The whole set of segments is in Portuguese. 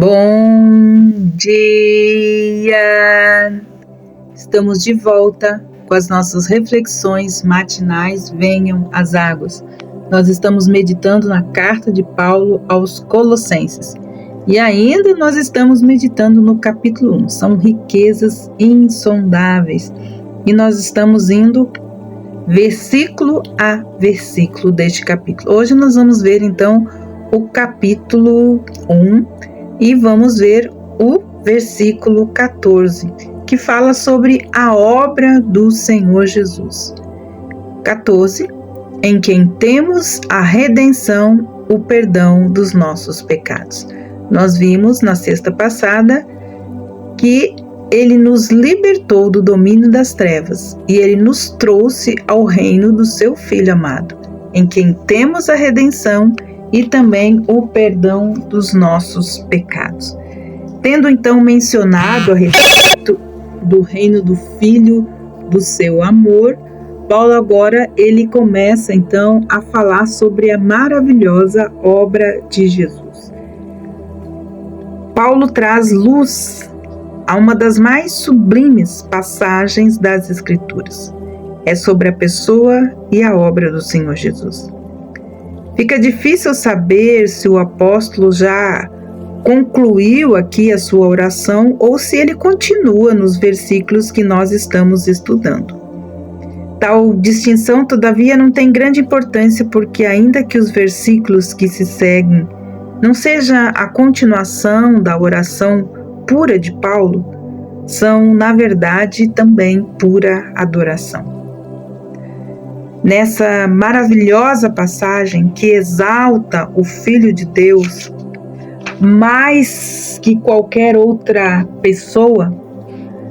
Bom dia! Estamos de volta com as nossas reflexões matinais. Venham as águas. Nós estamos meditando na carta de Paulo aos Colossenses. E ainda nós estamos meditando no capítulo 1. São riquezas insondáveis. E nós estamos indo versículo a versículo deste capítulo. Hoje nós vamos ver então o capítulo 1 e vamos ver o versículo 14, que fala sobre a obra do Senhor Jesus. 14, em quem temos a redenção, o perdão dos nossos pecados. Nós vimos na sexta passada que Ele nos libertou do domínio das trevas e Ele nos trouxe ao reino do seu Filho amado, em quem temos a redenção e também o perdão dos nossos pecados. Tendo então mencionado a respeito do reino do Filho, do seu amor, Paulo agora ele começa então a falar sobre a maravilhosa obra de Jesus. Paulo traz luz a uma das mais sublimes passagens das Escrituras. É sobre a pessoa e a obra do Senhor Jesus. Fica difícil saber se o apóstolo já concluiu aqui a sua oração ou se ele continua nos versículos que nós estamos estudando. Tal distinção, todavia, não tem grande importância porque, ainda que os versículos que se seguem não seja a continuação da oração pura de Paulo, são, na verdade, também pura adoração. Nessa maravilhosa passagem que exalta o Filho de Deus mais que qualquer outra pessoa,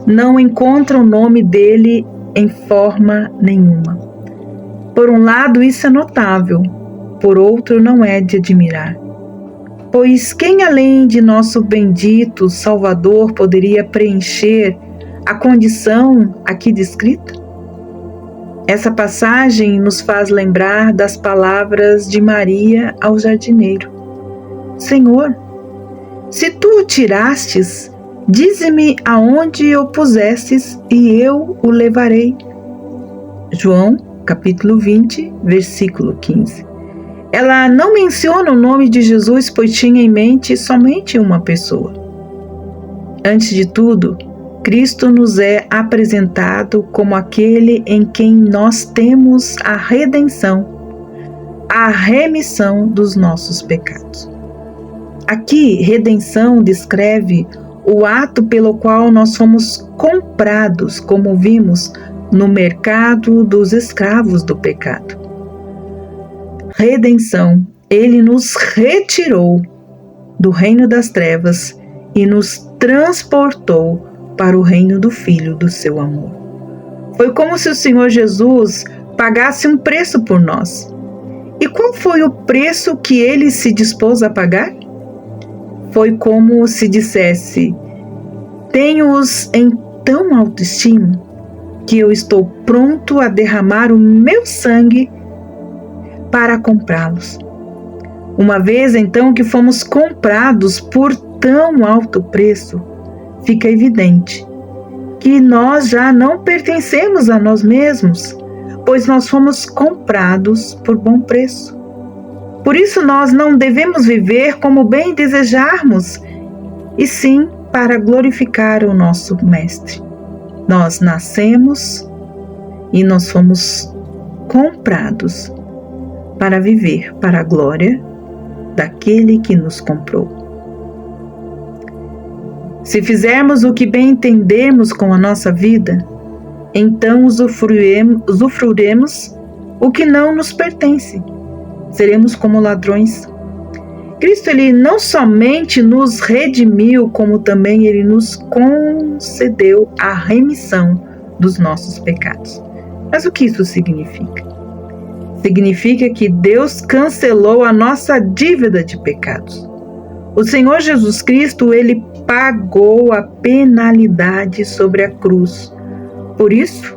não encontra o nome dele em forma nenhuma. Por um lado, isso é notável, por outro, não é de admirar. Pois quem além de nosso bendito Salvador poderia preencher a condição aqui descrita? Essa passagem nos faz lembrar das palavras de Maria ao jardineiro. Senhor, se tu o tirastes, dize-me aonde o pusestes e eu o levarei. João, capítulo 20, versículo 15. Ela não menciona o nome de Jesus, pois tinha em mente somente uma pessoa. Antes de tudo, Cristo nos é apresentado como aquele em quem nós temos a redenção, a remissão dos nossos pecados. Aqui, redenção descreve o ato pelo qual nós fomos comprados, como vimos no mercado dos escravos do pecado. Redenção, Ele nos retirou do reino das trevas e nos transportou para o reino do Filho do seu amor. Foi como se o Senhor Jesus pagasse um preço por nós. E qual foi o preço que Ele se dispôs a pagar? Foi como se dissesse: tenho-os em tão autoestima que eu estou pronto a derramar o meu sangue para comprá-los. Uma vez então que fomos comprados por tão alto preço, fica evidente que nós já não pertencemos a nós mesmos, pois nós fomos comprados por bom preço. Por isso nós não devemos viver como bem desejarmos, e sim para glorificar o nosso Mestre. Nós nascemos e nós fomos comprados para viver para a glória daquele que nos comprou. Se fizermos o que bem entendermos com a nossa vida, então usufruiremos o que não nos pertence. Seremos como ladrões. Cristo, Ele não somente nos redimiu, como também Ele nos concedeu a remissão dos nossos pecados. Mas o que isso significa? Significa que Deus cancelou a nossa dívida de pecados. O Senhor Jesus Cristo, Ele pagou a penalidade sobre a cruz. Por isso,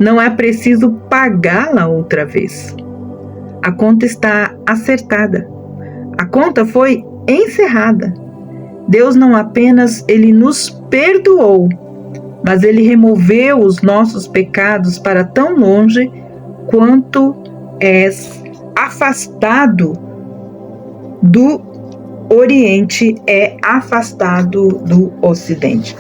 não é preciso pagá-la outra vez. A conta está acertada. A conta foi encerrada. Deus não apenas ele nos perdoou, mas ele removeu os nossos pecados para tão longe quanto és afastado do Oriente é afastado do Ocidente.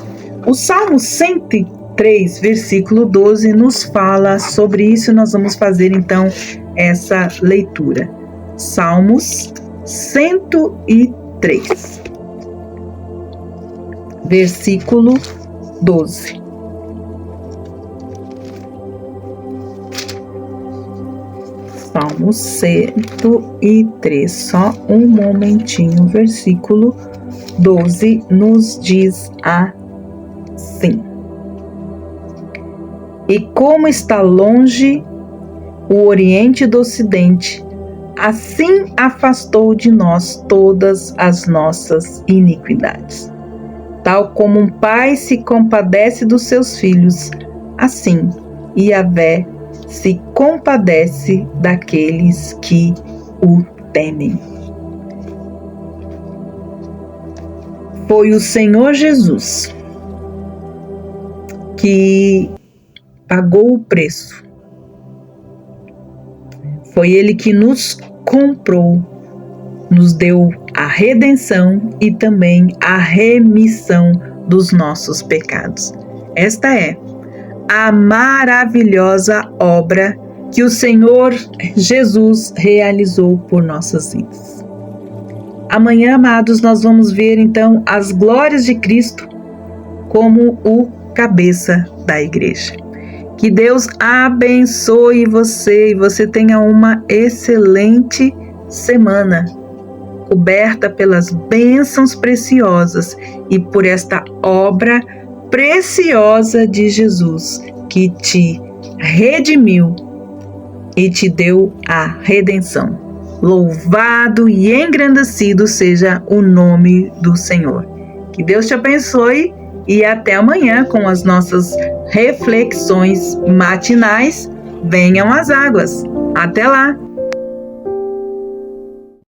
O Salmo 103, versículo 12, nos fala sobre isso. Nós vamos fazer então essa leitura. Salmos 103, versículo 12. Salmo 103, só um momentinho, versículo 12 nos diz assim: E como está longe o Oriente do Ocidente, assim afastou de nós todas as nossas iniquidades. Tal como um pai se compadece dos seus filhos, assim Yahvé se compadece daqueles que o temem. Foi o Senhor Jesus que pagou o preço. Foi Ele que nos comprou, nos deu a redenção e também a remissão dos nossos pecados. Esta é a maravilhosa obra que o Senhor Jesus realizou por nossas vidas. Amanhã, amados, nós vamos ver então as glórias de Cristo como o cabeça da igreja. Que Deus abençoe você e você tenha uma excelente semana, coberta pelas bênçãos preciosas e por esta obra preciosa de Jesus, que te redimiu e te deu a redenção. Louvado e engrandecido seja o nome do Senhor. Que Deus te abençoe e até amanhã com as nossas reflexões matinais. Venham as águas. Até lá!